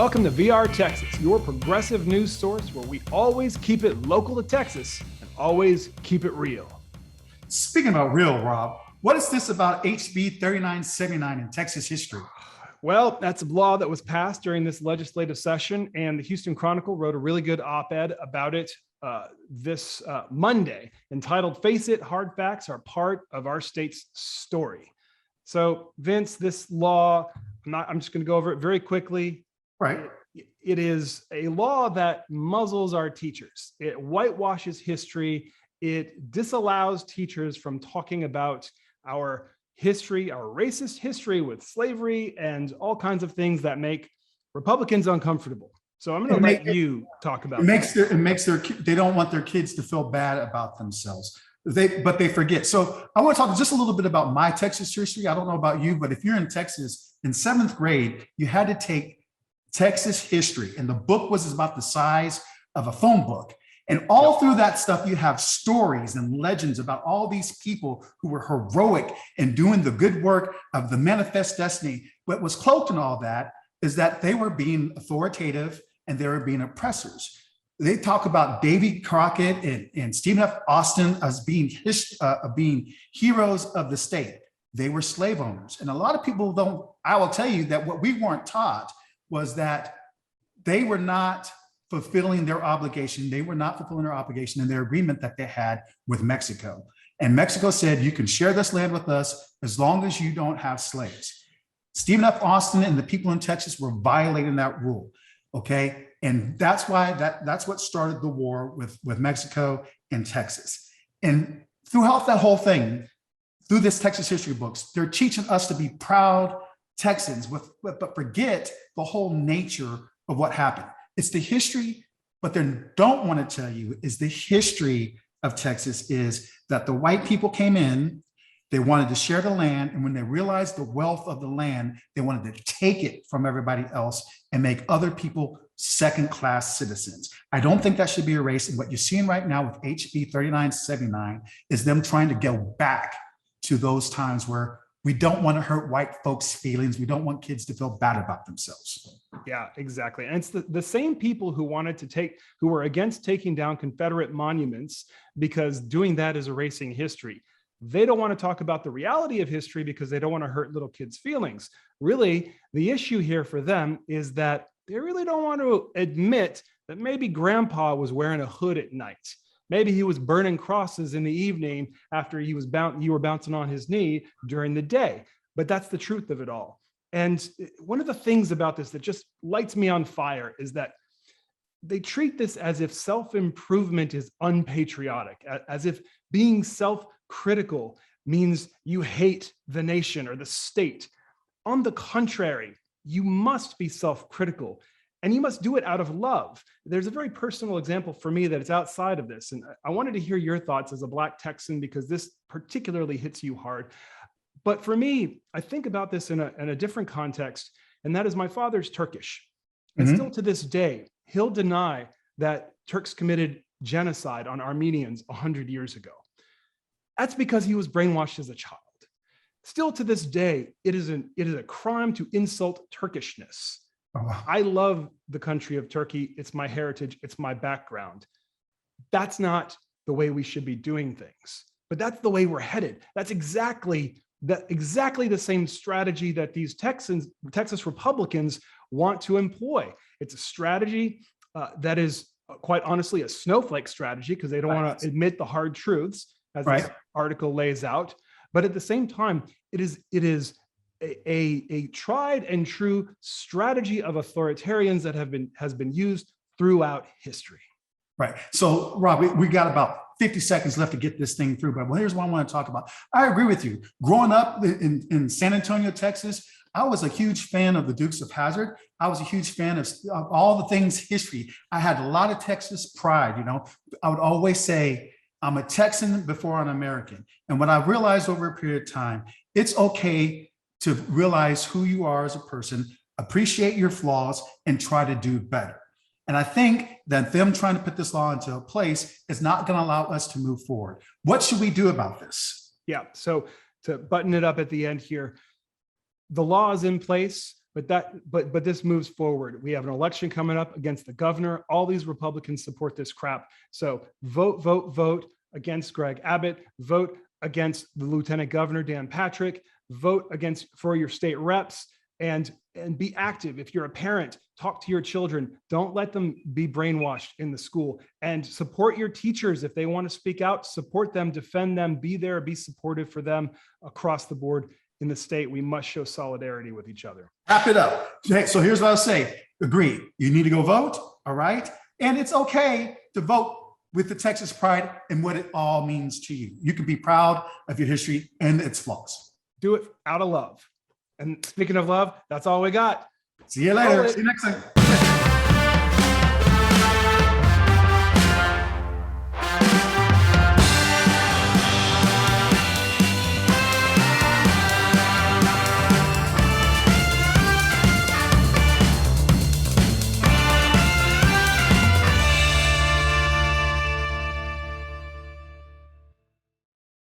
Welcome to VR Texas, your progressive news source where we always keep it local to Texas and always keep it real. Speaking about real, Rob, what is this about HB 3979 in Texas history? Well, that's a law that was passed during this legislative session, and the Houston Chronicle wrote a really good op-ed about it this Monday, entitled, "Face It, Hard Facts Are Part of Our State's Story." So, Vince, this law, I'm just going to go over it very quickly. Right. It is a law that muzzles our teachers. It whitewashes history. It disallows teachers from talking about our history, our racist history with slavery and all kinds of things that make Republicans uncomfortable. So I'm going to let you talk about it. They don't want their kids to feel bad about themselves. But they forget. So I want to talk just a little bit about my Texas history. I don't know about you, but if you're in Texas in 7th grade, you had to take Texas history, and the book was about the size of a phone book. And all through that stuff, you have stories and legends about all these people who were heroic and doing the good work of the manifest destiny. What was cloaked in all that is that they were being authoritative and they were being oppressors. They talk about Davy Crockett and Stephen F. Austin as being heroes of the state. They were slave owners. And a lot of people don't, I will tell you that what we weren't taught was that they were not fulfilling their obligation. They were not fulfilling their obligation in their agreement that they had with Mexico. And Mexico said, you can share this land with us as long as you don't have slaves. Stephen F. Austin and the people in Texas were violating that rule, okay? And that's why that's what started the war with Mexico and Texas. And throughout that whole thing, through this Texas history books, they're teaching us to be proud Texans, but forget the whole nature of what happened. It's the history, but they don't want to tell you is the history of Texas is that the white people came in, they wanted to share the land, and when they realized the wealth of the land, they wanted to take it from everybody else and make other people second-class citizens. I don't think that should be erased, and what you're seeing right now with HB 3979 is them trying to go back to those times where we don't want to hurt white folks' feelings. We don't want kids to feel bad about themselves. Yeah, exactly. And it's the same people who who were against taking down Confederate monuments because doing that is erasing history. They don't want to talk about the reality of history because they don't want to hurt little kids' feelings. Really, the issue here for them is that they really don't want to admit that maybe grandpa was wearing a hood at night. Maybe he was burning crosses in the evening after you were bouncing on his knee during the day. But that's the truth of it all. And one of the things about this that just lights me on fire is that they treat this as if self-improvement is unpatriotic, as if being self-critical means you hate the nation or the state. On the contrary, you must be self-critical. And you must do it out of love. There's a very personal example for me that it's outside of this. And I wanted to hear your thoughts as a Black Texan because this particularly hits you hard. But for me, I think about this in a different context, and that is my father's Turkish. And still to this day, he'll deny that Turks committed genocide on Armenians 100 years ago. That's because he was brainwashed as a child. Still to this day, it is a crime to insult Turkishness. I love the country of Turkey. It's my heritage. It's my background. That's not the way we should be doing things, but that's the way we're headed. That's exactly the same strategy that these Texas Republicans want to employ. It's a strategy that is quite honestly a snowflake strategy because they don't want to admit the hard truths as this article lays out. But at the same time, it is a tried and true strategy of authoritarians that has been used throughout history. Right. So, Rob, we got about 50 seconds left to get this thing through, but here's what I want to talk about. I agree with you. Growing up in San Antonio, Texas, I was a huge fan of the Dukes of Hazzard. I was a huge fan of all the things history. I had a lot of Texas pride. You know, I would always say, I'm a Texan before I'm American. And what I realized over a period of time, it's okay to realize who you are as a person, appreciate your flaws, and try to do better. And I think that them trying to put this law into place is not going to allow us to move forward. What should we do about this? Yeah, so to button it up at the end here, the law is in place. But this moves forward. We have an election coming up against the governor. All these Republicans support this crap. So vote against Greg Abbott. Vote against the Lieutenant Governor Dan Patrick. Vote for your state reps, and be active. If you're a parent, talk to your children. Don't let them be brainwashed in the school, and support your teachers. If they want to speak out, support them, defend them, be there, be supportive for them across the board in the state. We must show solidarity with each other. Wrap it up. Okay, so here's what I'll say. Agree. You need to go vote. All right. And it's okay to vote with the Texas pride and what it all means to you. You can be proud of your history and its flaws. Do it out of love. And speaking of love, that's all we got. See you later. See you next time.